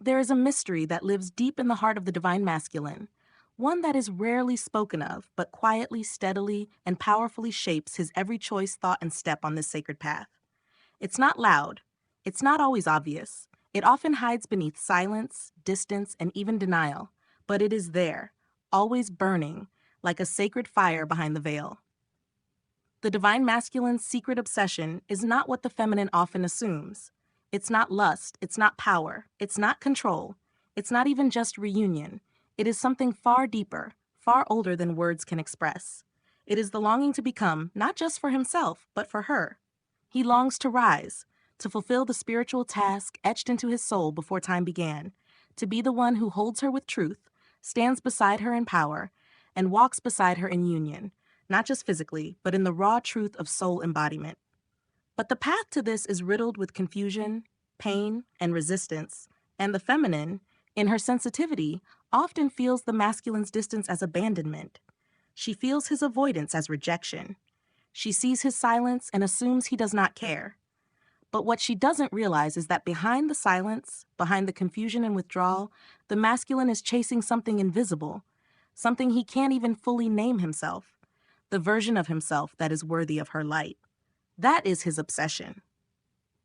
There is a mystery that lives deep in the heart of the divine masculine, one that is rarely spoken of, but quietly, steadily, and powerfully shapes his every choice, thought, and step on this sacred path. It's not loud. It's not always obvious. It often hides beneath silence, distance, and even denial, but it is there, always burning, like a sacred fire behind the veil. The divine masculine's secret obsession is not what the feminine often assumes. It's not lust, it's not power, it's not control, it's not even just reunion. It is something far deeper, far older than words can express. It is the longing to become, not just for himself, but for her. He longs to rise, to fulfill the spiritual task etched into his soul before time began, to be the one who holds her with truth, stands beside her in power, and walks beside her in union, not just physically, but in the raw truth of soul embodiment. But the path to this is riddled with confusion, pain, and resistance, and the feminine, in her sensitivity, often feels the masculine's distance as abandonment. She feels his avoidance as rejection. She sees his silence and assumes he does not care. But what she doesn't realize is that behind the silence, behind the confusion and withdrawal, the masculine is chasing something invisible, something he can't even fully name himself, the version of himself that is worthy of her light. That is his obsession.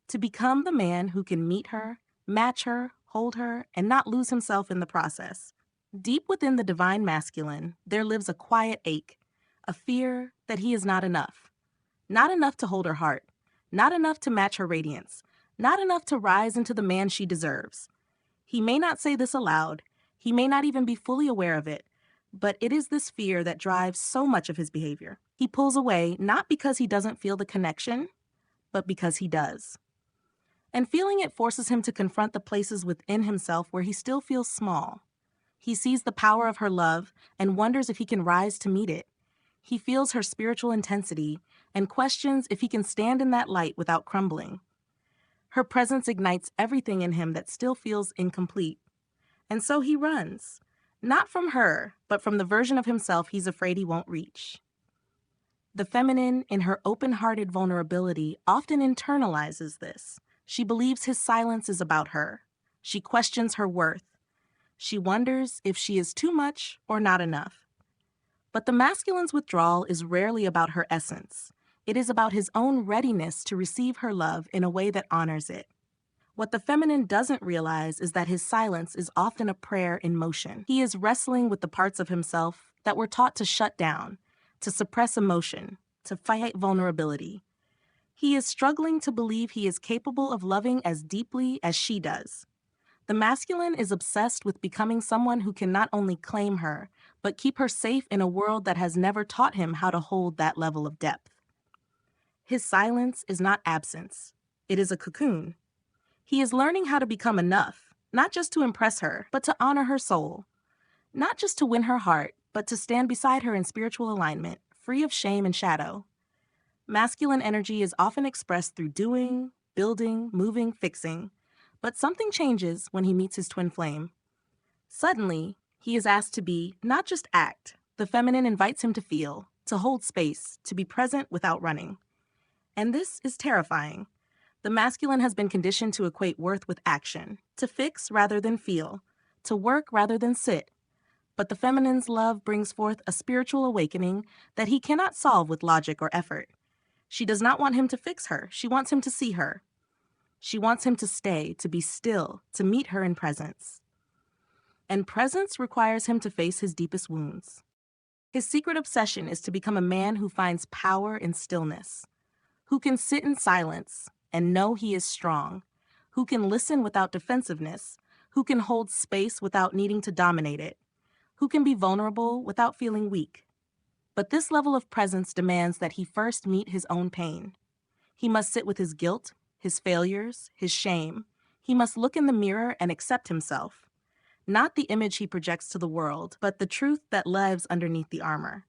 To become the man who can meet her, match her, hold her, and not lose himself in the process. Deep within the divine masculine, there lives a quiet ache, a fear that he is not enough. Not enough to hold her heart, not enough to match her radiance, not enough to rise into the man she deserves. He may not say this aloud, he may not even be fully aware of it, but it is this fear that drives so much of his behavior. He pulls away not because he doesn't feel the connection, but because he does. And feeling it forces him to confront the places within himself where he still feels small. He sees the power of her love and wonders if he can rise to meet it. He feels her spiritual intensity and questions if he can stand in that light without crumbling. Her presence ignites everything in him that still feels incomplete. And so he runs, not from her, but from the version of himself he's afraid he won't reach. The feminine, in her open-hearted vulnerability, often internalizes this. She believes his silence is about her. She questions her worth. She wonders if she is too much or not enough. But the masculine's withdrawal is rarely about her essence. It is about his own readiness to receive her love in a way that honors it. What the feminine doesn't realize is that his silence is often a prayer in motion. He is wrestling with the parts of himself that were taught to shut down, to suppress emotion, to fight vulnerability. He is struggling to believe he is capable of loving as deeply as she does. The masculine is obsessed with becoming someone who can not only claim her, but keep her safe in a world that has never taught him how to hold that level of depth. His silence is not absence. It is a cocoon. He is learning how to become enough, not just to impress her, but to honor her soul. Not just to win her heart, but to stand beside her in spiritual alignment, free of shame and shadow. Masculine energy is often expressed through doing, building, moving, fixing. But something changes when he meets his twin flame. Suddenly, he is asked to be, not just act. The feminine invites him to feel, to hold space, to be present without running. And this is terrifying. The masculine has been conditioned to equate worth with action, to fix rather than feel, to work rather than sit. But the feminine's love brings forth a spiritual awakening that he cannot solve with logic or effort. She does not want him to fix her. She wants him to see her. She wants him to stay, to be still, to meet her in presence. And presence requires him to face his deepest wounds. His secret obsession is to become a man who finds power in stillness, who can sit in silence and know he is strong, who can listen without defensiveness, who can hold space without needing to dominate it, who can be vulnerable without feeling weak. But this level of presence demands that he first meet his own pain. He must sit with his guilt, his failures, his shame. He must look in the mirror and accept himself. Not the image he projects to the world, but the truth that lives underneath the armor.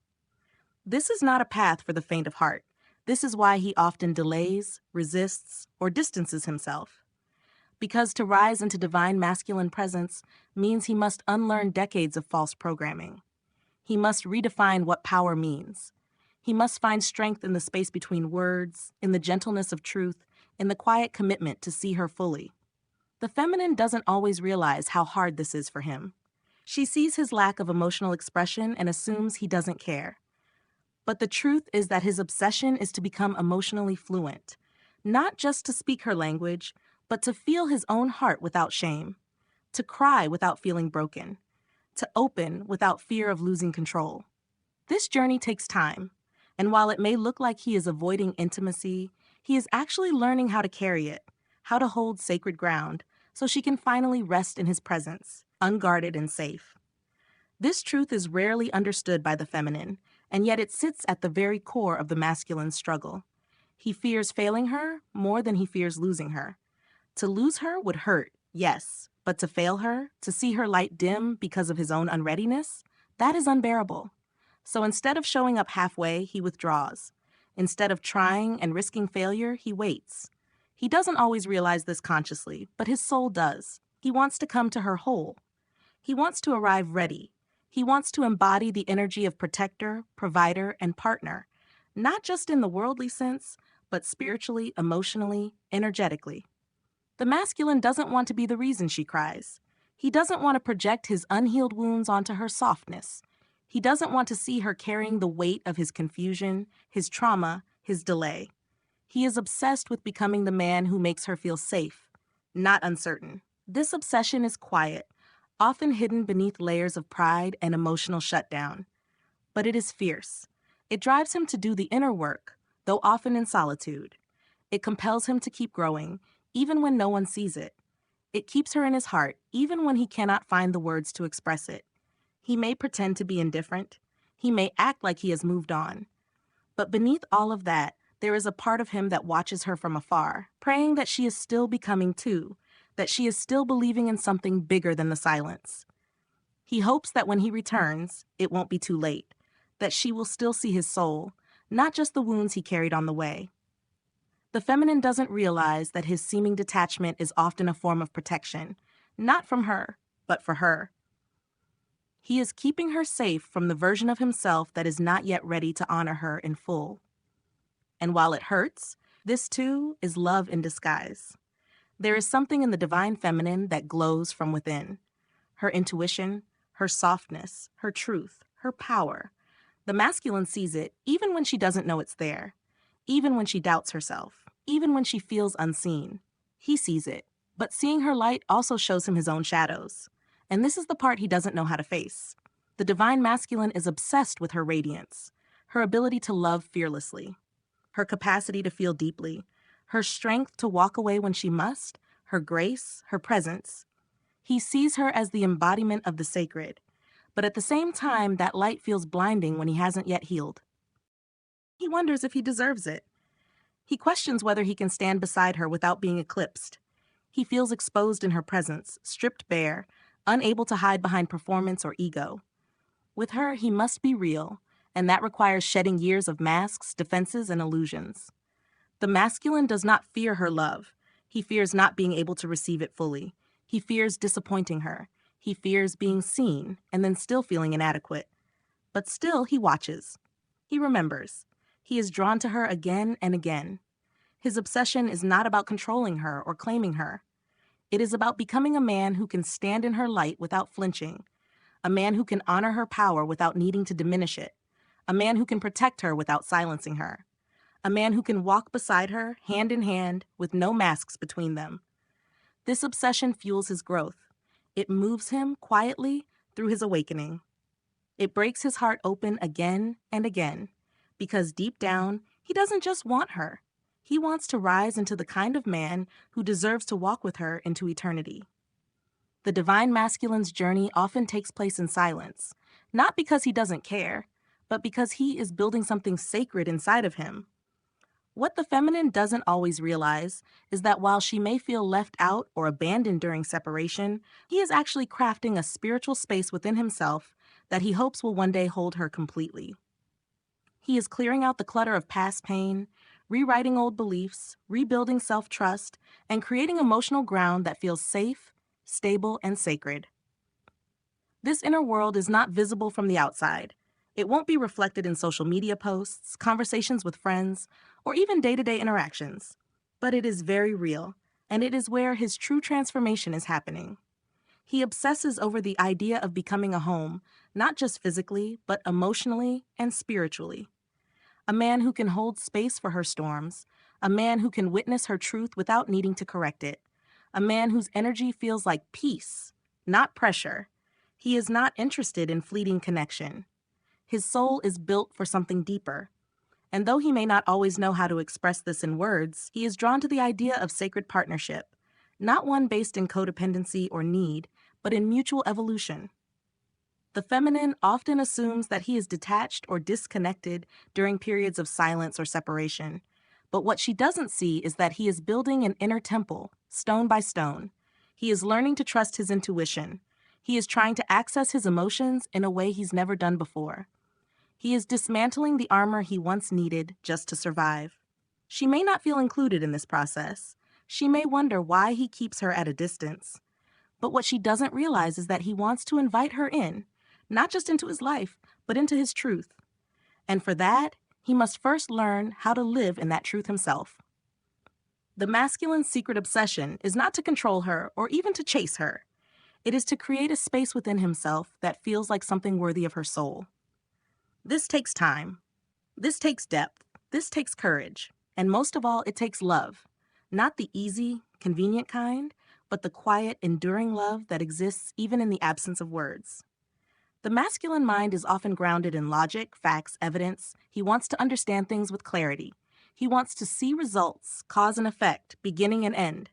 This is not a path for the faint of heart. This is why he often delays, resists, or distances himself. Because to rise into divine masculine presence means he must unlearn decades of false programming. He must redefine what power means. He must find strength in the space between words, in the gentleness of truth, in the quiet commitment to see her fully. The feminine doesn't always realize how hard this is for him. She sees his lack of emotional expression and assumes he doesn't care. But the truth is that his obsession is to become emotionally fluent, not just to speak her language, but to feel his own heart without shame, to cry without feeling broken, to open without fear of losing control. This journey takes time, and while it may look like he is avoiding intimacy, he is actually learning how to carry it, how to hold sacred ground, so she can finally rest in his presence, unguarded and safe. This truth is rarely understood by the feminine, and yet it sits at the very core of the masculine's struggle. He fears failing her more than he fears losing her. To lose her would hurt, yes, but to fail her, to see her light dim because of his own unreadiness, that is unbearable. So instead of showing up halfway, he withdraws. Instead of trying and risking failure, he waits. He doesn't always realize this consciously, but his soul does. He wants to come to her whole. He wants to arrive ready. He wants to embody the energy of protector, provider, and partner, not just in the worldly sense, but spiritually, emotionally, energetically. The masculine doesn't want to be the reason she cries. He doesn't want to project his unhealed wounds onto her softness. He doesn't want to see her carrying the weight of his confusion, his trauma, his delay. He is obsessed with becoming the man who makes her feel safe, not uncertain. This obsession is quiet, often hidden beneath layers of pride and emotional shutdown. But it is fierce. It drives him to do the inner work, though often in solitude. It compels him to keep growing, even when no one sees it. It keeps her in his heart, even when he cannot find the words to express it. He may pretend to be indifferent. He may act like he has moved on. But beneath all of that, there is a part of him that watches her from afar, praying that she is still becoming too, that she is still believing in something bigger than the silence. He hopes that when he returns, it won't be too late, that she will still see his soul, not just the wounds he carried on the way. The feminine doesn't realize that his seeming detachment is often a form of protection, not from her, but for her. He is keeping her safe from the version of himself that is not yet ready to honor her in full. And while it hurts, this too is love in disguise. There is something in the divine feminine that glows from within. Her intuition, her softness, her truth, her power. The masculine sees it even when she doesn't know it's there, even when she doubts herself, even when she feels unseen. He sees it, but seeing her light also shows him his own shadows. And this is the part he doesn't know how to face. The divine masculine is obsessed with her radiance, her ability to love fearlessly, her capacity to feel deeply, her strength to walk away when she must, her grace, her presence. He sees her as the embodiment of the sacred, but at the same time, that light feels blinding when he hasn't yet healed. He wonders if he deserves it. He questions whether he can stand beside her without being eclipsed. He feels exposed in her presence, stripped bare, unable to hide behind performance or ego. With her, he must be real, and that requires shedding years of masks, defenses, and illusions. The masculine does not fear her love. He fears not being able to receive it fully. He fears disappointing her. He fears being seen and then still feeling inadequate. But still, he watches. He remembers. He is drawn to her again and again. His obsession is not about controlling her or claiming her. It is about becoming a man who can stand in her light without flinching, a man who can honor her power without needing to diminish it, a man who can protect her without silencing her, a man who can walk beside her, hand in hand, with no masks between them. This obsession fuels his growth. It moves him quietly through his awakening. It breaks his heart open again and again, because deep down, he doesn't just want her. He wants to rise into the kind of man who deserves to walk with her into eternity. The divine masculine's journey often takes place in silence, not because he doesn't care, but because he is building something sacred inside of him. What the feminine doesn't always realize is that while she may feel left out or abandoned during separation, he is actually crafting a spiritual space within himself that he hopes will one day hold her completely. He is clearing out the clutter of past pain, rewriting old beliefs, rebuilding self-trust, and creating emotional ground that feels safe, stable, and sacred. This inner world is not visible from the outside. It won't be reflected in social media posts, conversations with friends, or even day-to-day interactions. But it is very real, and it is where his true transformation is happening. He obsesses over the idea of becoming a home, not just physically, but emotionally and spiritually. A man who can hold space for her storms, a man who can witness her truth without needing to correct it, a man whose energy feels like peace, not pressure. He is not interested in fleeting connection. His soul is built for something deeper. And though he may not always know how to express this in words, he is drawn to the idea of sacred partnership, not one based in codependency or need, but in mutual evolution. The feminine often assumes that he is detached or disconnected during periods of silence or separation. But what she doesn't see is that he is building an inner temple, stone by stone. He is learning to trust his intuition. He is trying to access his emotions in a way he's never done before. He is dismantling the armor he once needed just to survive. She may not feel included in this process. She may wonder why he keeps her at a distance. But what she doesn't realize is that he wants to invite her in, not just into his life, but into his truth. And for that, he must first learn how to live in that truth himself. The masculine's secret obsession is not to control her or even to chase her. It is to create a space within himself that feels like something worthy of her soul. This takes time. This takes depth. This takes courage. And most of all, it takes love. Not the easy, convenient kind, but the quiet, enduring love that exists even in the absence of words. The masculine mind is often grounded in logic, facts, evidence. He wants to understand things with clarity. He wants to see results, cause and effect, beginning and end.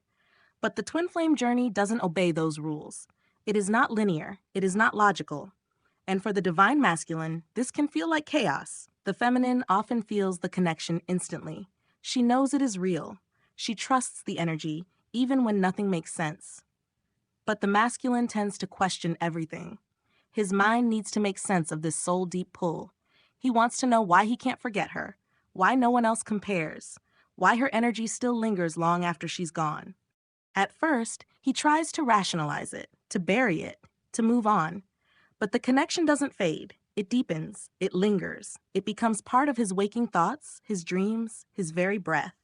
But the twin flame journey doesn't obey those rules. It is not linear. It is not logical. And for the divine masculine, this can feel like chaos. The feminine often feels the connection instantly. She knows it is real. She trusts the energy, even when nothing makes sense. But the masculine tends to question everything. His mind needs to make sense of this soul-deep pull. He wants to know why he can't forget her, why no one else compares, why her energy still lingers long after she's gone. At first, he tries to rationalize it, to bury it, to move on. But the connection doesn't fade. It deepens. It lingers. It becomes part of his waking thoughts, his dreams, his very breath.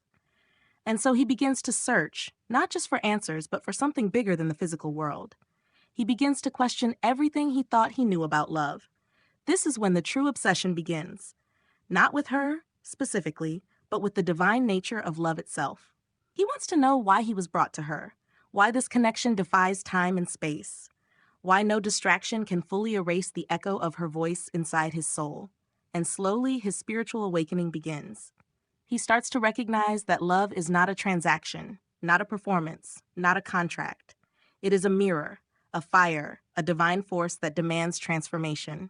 And so he begins to search, not just for answers, but for something bigger than the physical world. He begins to question everything he thought he knew about love. This is when the true obsession begins. Not with her, specifically, but with the divine nature of love itself. He wants to know why he was brought to her, why this connection defies time and space, why no distraction can fully erase the echo of her voice inside his soul. And slowly, his spiritual awakening begins. He starts to recognize that love is not a transaction, not a performance, not a contract. It is a mirror, a fire, a divine force that demands transformation.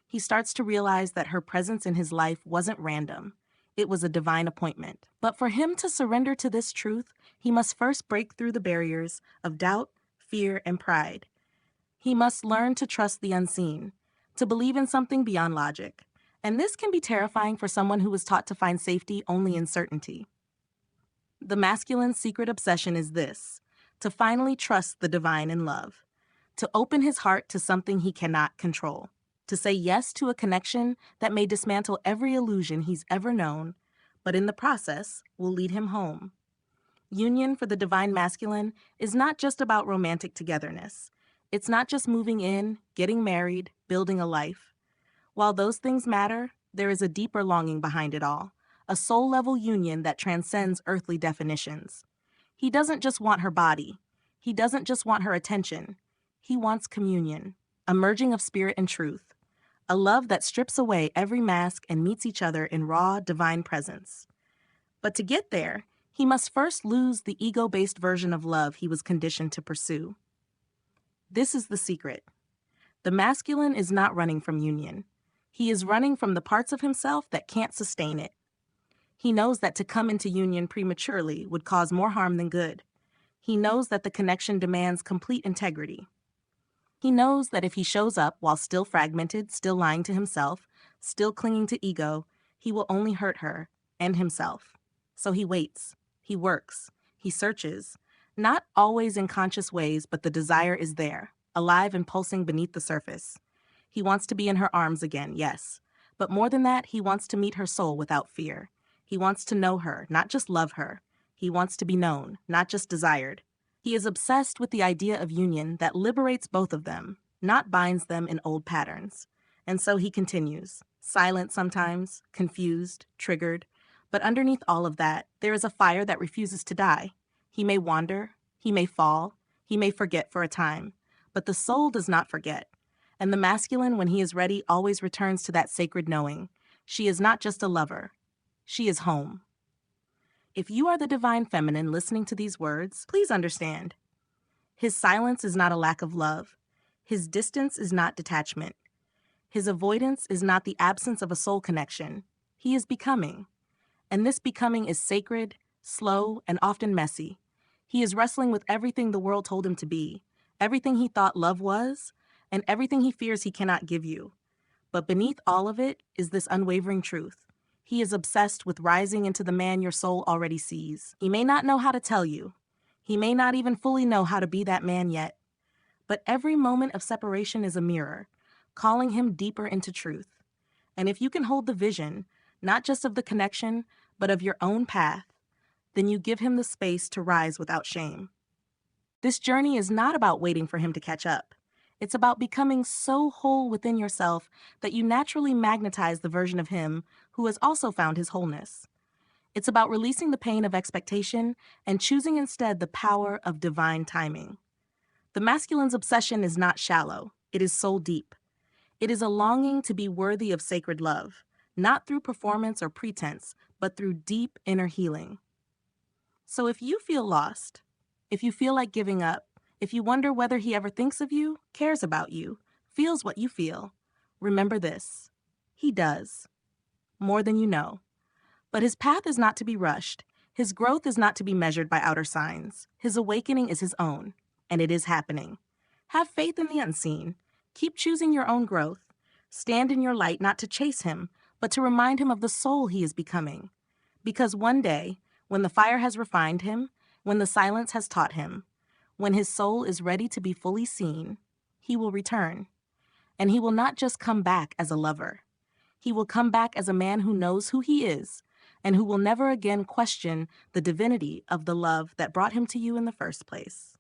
He starts to realize that her presence in his life wasn't random. It was a divine appointment. But for him to surrender to this truth, he must first break through the barriers of doubt, fear, and pride. He must learn to trust the unseen, to believe in something beyond logic. And this can be terrifying for someone who was taught to find safety only in certainty. The masculine's secret obsession is this: to finally trust the divine in love, to open his heart to something he cannot control, to say yes to a connection that may dismantle every illusion he's ever known, but in the process will lead him home. Union for the divine masculine is not just about romantic togetherness. It's not just moving in, getting married, building a life. While those things matter, there is a deeper longing behind it all, a soul-level union that transcends earthly definitions. He doesn't just want her body. He doesn't just want her attention. He wants communion, a merging of spirit and truth, a love that strips away every mask and meets each other in raw, divine presence. But to get there, he must first lose the ego-based version of love he was conditioned to pursue. This is the secret. The masculine is not running from union. He is running from the parts of himself that can't sustain it. He knows that to come into union prematurely would cause more harm than good. He knows that the connection demands complete integrity. He knows that if he shows up while still fragmented, still lying to himself, still clinging to ego, he will only hurt her and himself. So he waits, he works, he searches, not always in conscious ways, but the desire is there, alive and pulsing beneath the surface. He wants to be in her arms again, yes. But more than that, he wants to meet her soul without fear. He wants to know her, not just love her. He wants to be known, not just desired. He is obsessed with the idea of union that liberates both of them, not binds them in old patterns. And so he continues, silent sometimes, confused, triggered. But underneath all of that, there is a fire that refuses to die. He may wander, he may fall, he may forget for a time, but the soul does not forget. And the masculine, when he is ready, always returns to that sacred knowing. She is not just a lover. She is home. If you are the divine feminine listening to these words, please understand. His silence is not a lack of love. His distance is not detachment. His avoidance is not the absence of a soul connection. He is becoming. And this becoming is sacred, slow, and often messy. He is wrestling with everything the world told him to be, everything he thought love was, and everything he fears he cannot give you. But beneath all of it is this unwavering truth. He is obsessed with rising into the man your soul already sees. He may not know how to tell you. He may not even fully know how to be that man yet. But every moment of separation is a mirror, calling him deeper into truth. And if you can hold the vision, not just of the connection, but of your own path, then you give him the space to rise without shame. This journey is not about waiting for him to catch up. It's about becoming so whole within yourself that you naturally magnetize the version of him who has also found his wholeness. It's about releasing the pain of expectation and choosing instead the power of divine timing. The masculine's obsession is not shallow, it is soul deep. It is a longing to be worthy of sacred love, not through performance or pretense, but through deep inner healing. So if you feel lost, if you feel like giving up, if you wonder whether he ever thinks of you, cares about you, feels what you feel, remember this: he does, more than you know. But his path is not to be rushed. His growth is not to be measured by outer signs. His awakening is his own, and it is happening. Have faith in the unseen. Keep choosing your own growth. Stand in your light not to chase him, but to remind him of the soul he is becoming. Because one day, when the fire has refined him, when the silence has taught him, when his soul is ready to be fully seen, he will return. And he will not just come back as a lover. He will come back as a man who knows who he is and who will never again question the divinity of the love that brought him to you in the first place.